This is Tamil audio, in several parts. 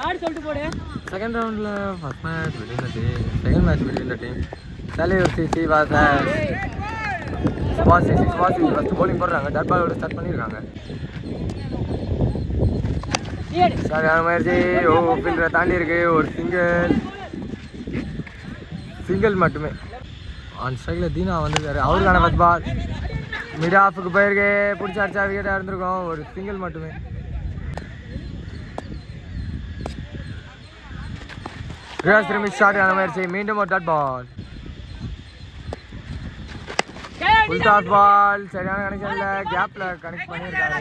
செகண்ட் ரவுண்டில் first match between the team second match between the team தலைவர் சிசி வாசஸ் சுபாஷ் சிசி ஃபஸ்ட்டு bowling போடுறாங்க. டாட் பாலோட ஸ்டார்ட் பண்ணியிருக்காங்க. சரியான முயற்சி. ஃபீல்டரை தாண்டி இருக்கு. ஒரு சிங்கிள் மட்டுமே. ஆன் ஸ்ட்ரைக்கில் தீனா வந்திருக்காரு. அவருக்கான ஃபர்ஸ்ட் பால் மிட் ஆஃபுக்கு போயிருக்கு. பிடிச்சி அடிச்சா விக்கெட்டாக இருந்திருக்கும். ஒரு சிங்கிள் மட்டுமே. திரும்பி ஸ்டார்ட் முயற்சி. மீண்டும் ஒரு dot ball. Full toss ball. சரியான கனெக்ஷன் இல்லை. கேப்பில் கனெக்ட் பண்ணியிருக்காரு.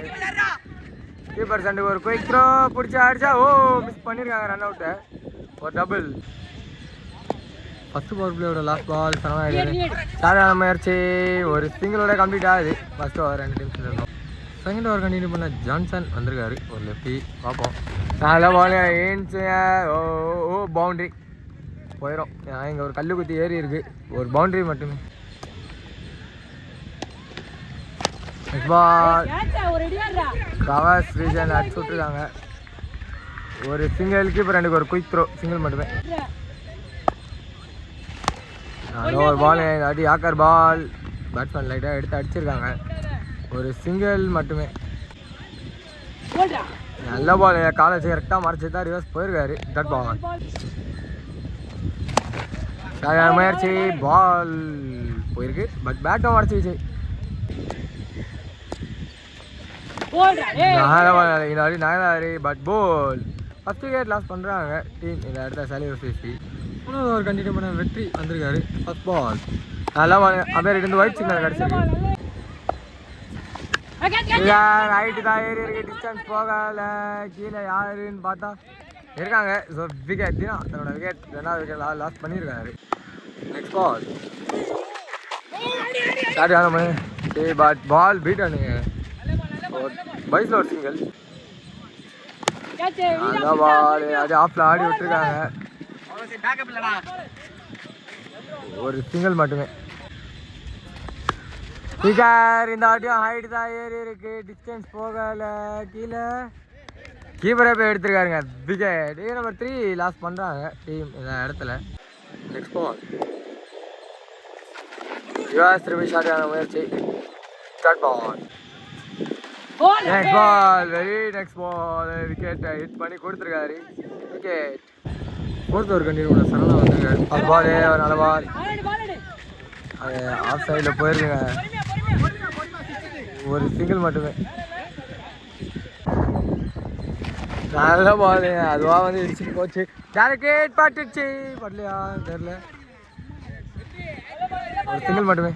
கீப்பர் சண்டு ஒரு குயிக் த்ரோ பிடிச்சி அடிச்சா மிஸ் பண்ணியிருக்காங்க. Run out. ஒரு டபுள். ஃபஸ்ட்டு பவர் பிளேயோட லாஸ்ட் பால் சரியான முயற்சி. ஒரு சிங்கிளோட கம்ப்ளீட் ஆகுது. ஃபஸ்ட் ஓவர் 2 டீம்ஸ் இருந்தோம். செகண்ட் ஓவர் கண்டினியூ பண்ண ஜான்சன் வந்திருக்காரு. ஒரு லெஃப்டி பார்ப்போம். நல்ல பால். பவுண்ட்ரி போயிடும். இங்கே ஒரு கல்லு குத்தி ஏறி இருக்கு. ஒரு பவுண்ட்ரி மட்டுமே. பால் கவர்ஸ் ரீஜன் அடிச்சு விட்டுருக்காங்க. ஒரு சிங்கிள். கீப்பர் ரெண்டுக்கு ஒரு குயிக் த்ரோ. சிங்கிள் மட்டுமே. ஒரு பால் அடி ஆக்கர் பால். பேட்ஸ்மேன் லைட்டாக எடுத்து அடிச்சிருக்காங்க. ஒரு சிங்கிள் மட்டுமே. நல்ல பால். காலேஜ் கரெக்டாக மறைச்சி தான் ரிவர்ஸ் போயிருக்காரு. Dot ball. சரியான முயற்சி. பால் போயிருக்கு. பட் பேட்டும் மறைச்சிச்சு. நகராரு. But bowl. First wicket loss பண்ணுறாங்க டீம். இந்த இடத்துல தலைவர் சிசி. மூணாவது ஓவர் கண்டினியூ பண்ண வெற்றி வந்திருக்காரு. ஃபர்ஸ்ட் பால் நல்லா அப்படியே 2 ஒயிட் சிக்னல் கிடச்சிருக்கு. ரைட்டு தான் ஏறி இருக்கு. டிஸ்டன்ஸ் போகல. கீழே யாருன்னு பார்த்தா இருக்காங்க. ஸோ விக்கெட் தான் தன்னோட விக்கெட். 2வது விக்கெட் லாஸ் பண்ணியிருக்காரு. நெக்ஸ்ட் பால் ஸ்டார்ட் ஆகணுமே. பட் பால் பீட் ஆனுங்க. பைஸில் ஒரு சிங்கிள். அதான் பால். அது ஆஃப்ல ஆடி விட்டுருக்காங்க. ஒரு சிங்கிள் மட்டுமே. ஸ்பீக்கர் இந்த வாட்டியும் ஹைட் தான் ஏறி இருக்கு. டிஸ்டன்ஸ் போகல. கீழே கீப்பரே போய் எடுத்துருக்காருங்க. விக்கெட். நம்பர் 3 லாஸ் பண்ணுறாங்க டீம் இந்த இடத்துல. நெக்ஸ்ட் பால் யுவாஸ் திரும்பி ஷார்ட்டான முயற்சி. Start ball. Next ball. Very next ball. விக்கெட்டை ஹிட் பண்ணி கொடுத்துருக்காரு. விக்கெட். 4th ஓவர் கண்டினியூ பண்ண சரணா வந்திருக்காரு. ஃபர்ஸ்ட் பால் ஒரு நல்ல பால். அது ஆஃப் சைடில் போயிருக்குங்க. ஒரு சிங்கிள் மட்டுமே. நல்ல பால். அதுவாக வந்து இடிச்சுட்டு போச்சு. டேரக்ட் பட்டுச்சு. படலையா தெரியல. ஒரு சிங்கிள் மட்டுமே.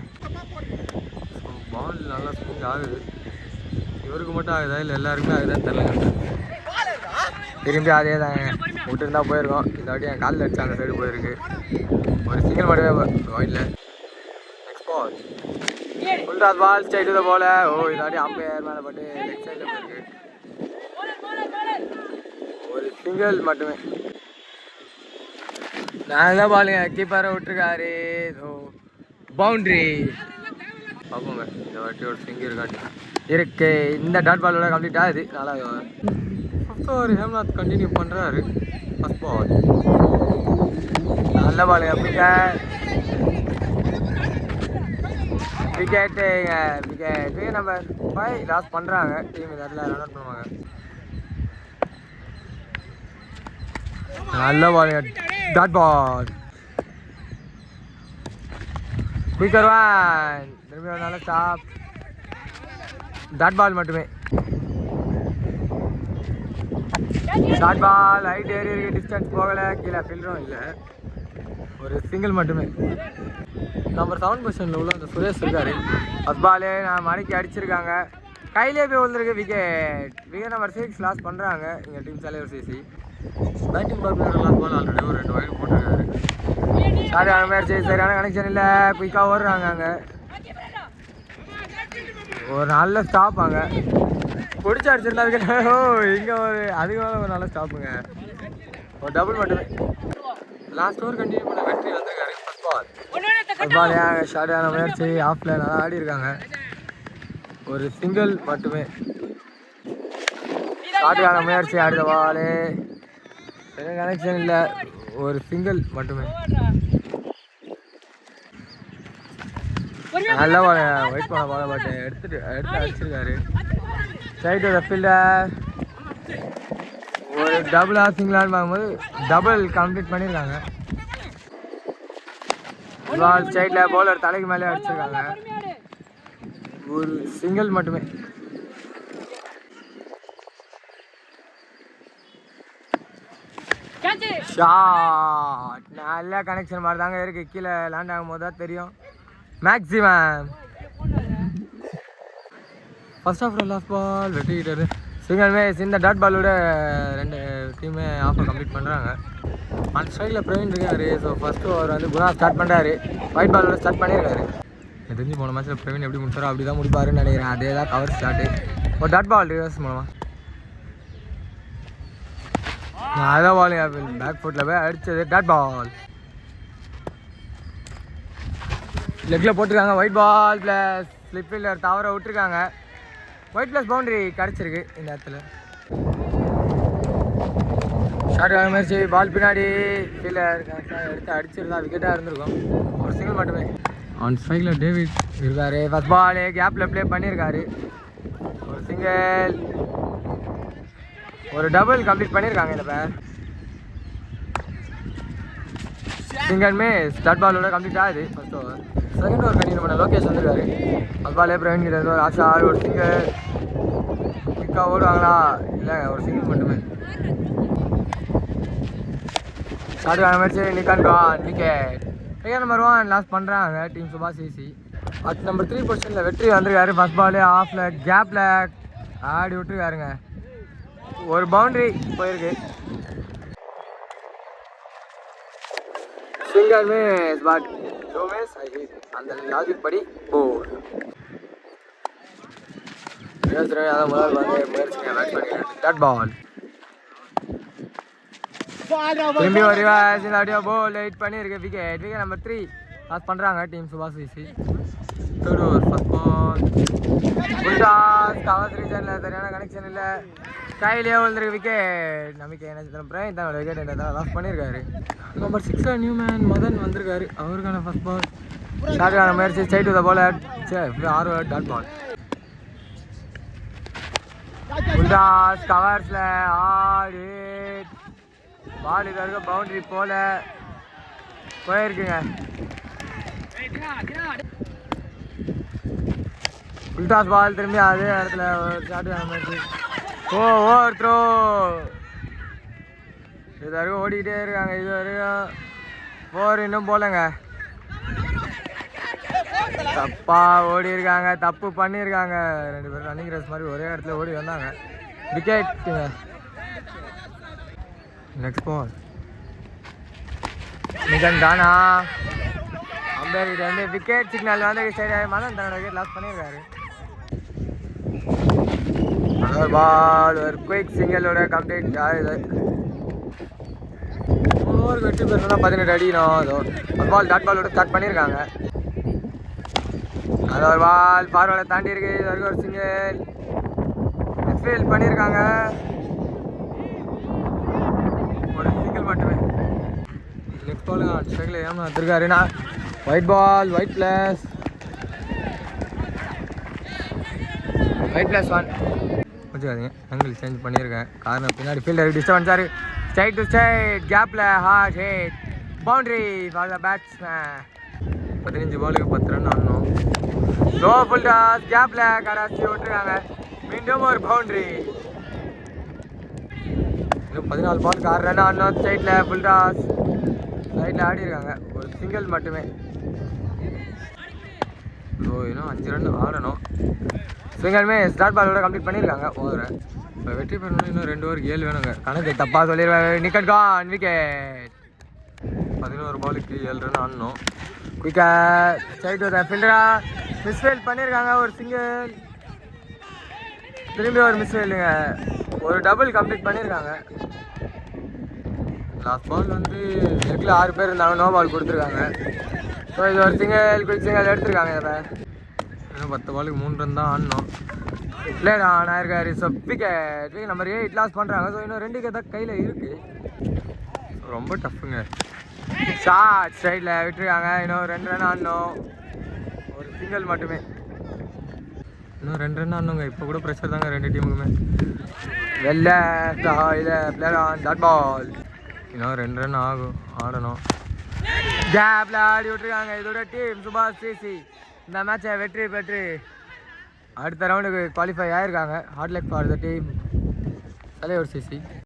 பால் நல்லா ஸ்விங் ஆகுது. இவருக்கு மட்டும் ஆகுதா இல்லை எல்லாருக்குமே ஆகுதான்னு தெரியல. திரும்பி அதே தாங்க விட்டுருந்தா போயிருக்கோம். இந்த வாட்டி என் காலில் அடிச்சு அந்த சைடு போயிருக்கு. ஒரு சிங்கிள் மட்டுமே வாயில. Next ball full toss ball. Straight to the ball. இந்த வாட்டி அம்பையர் மேலே பட்டு லெஃப்ட் சைடில் போயிருக்கு. ஒரு சிங்கிள் மட்டுமே. நல்ல பாலுங்க. கீப்பரை விட்டுருக்காரு. பவுண்ட்ரி பார்ப்போங்க. இந்த வாட்டி ஒரு சிங்கிள் இருக்காட்டி இருக்கு. இந்த டாட் பாலோட கம்ப்ளீட் ஆகுது. 4வது over. 5th over Hemnath continue பண்ணுறாரு. ஃபர்ஸ்ட் பால் நல்ல பால். விக்கெட்டுங்க. விக்கெட்டு நம்பர் 5 லாஸ் பண்ணுறாங்க டீம். இந்த இடத்துல ரன் அவுட் பண்ணுவாங்க. நல்ல ball. Dot ball. Quicker one. திரும்பி ஒரு நல்ல ஸ்டாப். டாட் பால் மட்டுமே. Short ball. ஹைட் ஏறி இருக்கு. டிஸ்டன்ஸ் போகலை. கீழே ஃபீல்டரும் இல்லை. ஒரு சிங்கிள் மட்டுமே. நம்பர் 7 பொசிஷனில் உள்ள அந்த சுரேஷ் இருக்காரு. ஃபர்ஸ்ட் பாலே நான் மணிக்கு அடிச்சிருக்காங்க. கையிலே போய் விழுந்துருக்கு. விக்கெட். விக்கெட் நம்பர் 6 லாஸ் பண்ணுறாங்க எங்கள் டீம் தலைவர் சிசி. பேட்டிங் பர்பஸ் லாஸ் பால் ஆல்ரெடி ஒரு 2 வைடு போட்டிருக்காரு. சரியான முயற்சி. சரியான கனெக்ஷன் இல்லை. குயிக்காக ஓடுறாங்க. அங்கே ஒரு நல்ல ஸ்டாப். அங்கே பிடிச்சி அடிச்சிருந்தா இங்கே ஒரு அதுக்கு மேலே ஒரு நல்ல ஸ்டாப்புங்க. ஒரு டபுள் மட்டுமே. லாஸ்ட் ஓவர் கண்டினியூ பண்ண வெற்றி வந்திருக்காரு. ஃபர்ஸ்ட் பால் ஷார்ட்டான முயற்சி. ஆஃப்ல நல்லா ஆடி இருக்காங்க. ஒரு சிங்கிள் மட்டுமே. ஷார்ட்டான முயற்சி. அடுத்த பால் கனெக்ஷன் இல்லை, ஒரு சிங்கிள் மட்டுமே. நல்லா வெயிட் பண்ண போல, பட் எடுத்து அடிச்சிருக்காரு. சைடு ஃபீல்டர் ஒரு டபுள் சிங்கிளான்னு பார்க்கும்போது டபுள் கம்ப்ளீட் பண்ணியிருக்காங்க. பால் சைடில் பவுலர் தலைக்கு மேலே அடிச்சிருக்காங்க. ஒரு சிங்கிள் மட்டுமே. ஷாட் நல்ல கனெக்ஷன் மாதிரி தாங்க இருக்கு. கீழே லேண்ட் ஆகும் போது தான் தெரியும். Maximum first of last ball வெட்டிக்கிட்டாரு. Single match. இந்த டாட் பாலோட ரெண்டு டீமே ஆஃபை கம்ப்ளீட் பண்ணுறாங்க. அந்த சைடில் பிரவீன் இருக்காரு. ஸோ ஃபர்ஸ்ட் ஓவர் வந்து குணா ஸ்டார்ட் பண்ணுறாரு. ஒயிட் பாலோட ஸ்டார்ட் பண்ணியிருக்காரு. எனக்கு தெரிஞ்சு போன மேட்ச்சில் பிரவீன் எப்படி முடிச்சாரோ அப்படி தான் முடிப்பாருன்னு நினைக்கிறேன். அதே தான் கவர் ஸ்டார்ட்டு. ஒரு டாட் பால் ரிவர்ஸ் மூலமாக அதான் பால் பேக் ஃபுட்டில் போய் அடித்தது. டாட் பால் லெக்கில் போட்டிருக்காங்க. White ball plus slip fielder தவற விட்டுருக்காங்க. ஒயிட் ப்ளஸ் பவுண்டரி கிடச்சிருக்கு இந்த இடத்துல. ஷார்ட் முயற்சி. பால் பின்னாடி ஃபீல்டர் எடுத்து அடிச்சிருந்தா விக்கெட்டாக இருந்திருக்கும். ஒரு சிங்கிள் மட்டுமே. ஆன் ஸ்ட்ரைக்கில் டேவிட் இருக்காரு. ஃபர்ஸ்ட் பால் கேப்பில் ப்ளே பண்ணியிருக்காரு. ஒரு சிங்கிள், ஒரு டபுள் கம்ப்ளீட் பண்ணியிருக்காங்க இந்த பேர். Single miss. டாட் பாலோட கம்ப்ளீட் ஆகுது first over. Second over continue பண்ண லோகேஷ் வந்துருக்காரு. ஃபர்ஸ்ட் பாலே பிரவீன் கிட்ட இருந்து ஒரு ஆஷா ஒரு சிங்கிள். குயிக்காக ஓடுவாங்களா? இல்லை, ஒரு சிங்கிள் மட்டுமே. Short match. நிக்கான் கான் விக்கெட். விக்கெட் நம்பர் 1 லாஸ் பண்ணுறாங்க டீம் சுபாஷ் ஈசி. அடுத்து நம்பர் 3 பொசிஷனில் வெற்றி வந்திருக்காரு. ஃபர்ஸ்ட் பாலே ஆஃப்ல கேப்பில் ஆடி விட்டுருக்காருங்க. ஒரு பவுண்டரி போயிருக்கு. Single miss. But two miss. அந்த லாஜிக் படி போல். அதான் முதல் வந்து முயற்சிங்க பேட் பண்ணிக்கிறேன். டாட் பால் திரும்பி ஒரு ரிவர்ஸ். இந்த ஆடியோ போல் வெயிட் பண்ணியிருக்கு. விக்கெட். விக்கெட் நம்பர் 3 பாஸ் பண்ணுறாங்க டீம் சுபாஷ் ஈசி. Third over first ball full toss cover ரீஜனில் சரியான கனெக்ஷன் இல்லை. கையிலேயே விழுந்துருக்கு. விக்கெட். நம்பிக்கை என்ன பிரவீன் தன்னோட விக்கெட் இந்த லாஸ் பண்ணியிருக்காரு. நம்பர் 6 நியூமேன் மதன் வந்திருக்காரு. அவருக்கான ஃபர்ஸ்ட் பால். ஷார்ட்டான முயற்சி. Straight to the bowler. 6 dot ball. Full toss கவர்ஸில் ஆடி பால் இது வரைக்கும் பவுண்டரி போல போயிருக்குங்க. புல்டாஸ் பால் திரும்பி அதே இடத்துல ஒரு ஷார்ட்டான முயற்சி. Over throw. இது வரைக்கும் ஓடிக்கிட்டே இருக்காங்க. இது வரைக்கும் 4 இன்னும் போலங்க. தப்பா ஓடி இருக்காங்க. தப்பு பண்ணியிருக்காங்க. 2 பேரும் ரன்னிங் ரேஸ் மாதிரி ஒரே இடத்துல ஓடி வந்தாங்க. விக்கெட். நெக்ஸ்ட் பால் நிகன் தானா அம்பேர் வந்து விக்கெட் சிக்னல் வந்து சரி மதன் தன்னோட விக்கெட் லாஸ் பண்ணியிருக்காரு. ஒரு பால் ஒரு குயிக் சிங்கிளோட கம்ப்ளீட் ஆகுது. ஓவர் வெற்றி பெறணும் 18 அடிக்கணும். அதோ ஒரு பால் டாட் பாலோட ஸ்டார்ட் பண்ணியிருக்காங்க. அது ஒரு பால் ஃபார்வர்டை தாண்டி இருக்கு. இது வரைக்கும் ஒரு சிங்கிள் மிஸ்ஃபீல்ட் பண்ணியிருக்காங்க. ஒரு சிங்கிள் மட்டுமே. நெக்ஸ்ட் பால் ஸ்ட்ரைக்கில் ஏமாத்திருக்காருன்னா ஒயிட் பால். ஒயிட் ப்ளஸ் 1 வச்சுக்காதீங்க. ஆங்கிள் சேஞ்ச் பண்ணியிருக்கேன். காரணம் பின்னாடி ஃபீல்டர் டிஸ்டர்பன்ஸாரு. ஸ்ட்ரைட் டு ஸ்ட்ரைட் கேப்பில் hard hit boundary for the batsman. 15 பாலுக்கு 10 ரன் ஆடணும். லோ ஃபுல் டாஸ் கேப்பில் கராச்சி விட்டுருக்காங்க. மீண்டும் ஒரு பவுண்டரி. இன்னும் 14 பாலுக்கு 6 ரன் ஆடணும். ஸ்ட்ரைட்டில் ஃபுல் டாஸ் சைடில் ஆடி இருக்காங்க. ஒரு சிங்கிள் மட்டுமே. ஸோ இன்னும் 5 ரன் ஆடணும். சிங்கிளுமே ஸ்டார்ட் பாலோட கம்ப்ளீட் பண்ணியிருக்காங்க ஓவரை. இப்போ வெற்றி பெறணும். இன்னும் 2 ஓவருக்கு 7 வேணுங்க. கணக்கு தப்பாக சொல்லிடுவாங்க. நிக்கட் கான் விக்கெட். 11 பாலுக்கு 7 ரன் ஆடணும். குயிக்காக ஸ்ட்ரைட் டு த ஃபீல்டரா மிஸ்ஃபீல்ட் பண்ணியிருக்காங்க. ஒரு சிங்கிள் திரும்பி ஒரு மிஸ்ஃபீல்டுங்க. ஒரு டபுள் கம்ப்ளீட் பண்ணியிருக்காங்க. லாஸ்ட் பால் வந்து லெக்கில் 6 பேர் இருந்தாங்க. நோ பால் கொடுத்துருக்காங்க. ஸோ இது ஒரு சிங்கிள் குயிக் சிங்கிள் எடுத்துருக்காங்க. இதில் இன்னும் 10 பாலுக்கு 3 ரன் தான் ஆடணும். பிளேட் ஆன் ஆயிருக்காரு. So wicket. நம்பர் 8 லாஸ் பண்ணுறாங்க. ஸோ இன்னும் 2 விக்கெட் தான் கையில் இருக்குது. ரொம்ப டஃப்புங்க. ஷார்ட் ஸ்ட்ரைட்டில் விட்டுருக்காங்க. இன்னும் 2 ரன் ஆடணும். ஒரு சிங்கிள் மட்டுமே. இன்னும் 2 ரன் ஆடணுங்க. இப்போ கூட ப்ரெஷர் தாங்க 2 டீமுக்குமே. வெளில இதை பிளேயர் ஆன் டாட் பால். இன்னும் 2 ரன் ஆடணும். கேப்ல ஆடி விட்டுருக்காங்க. இதோட டீம் சுபாஷ் சிசி இந்த மேட்சை வெற்றி பெற்று அடுத்த ரவுண்டுக்கு குவாலிஃபை ஆகிருக்காங்க. Hard luck for the team தலைவர் சிசி.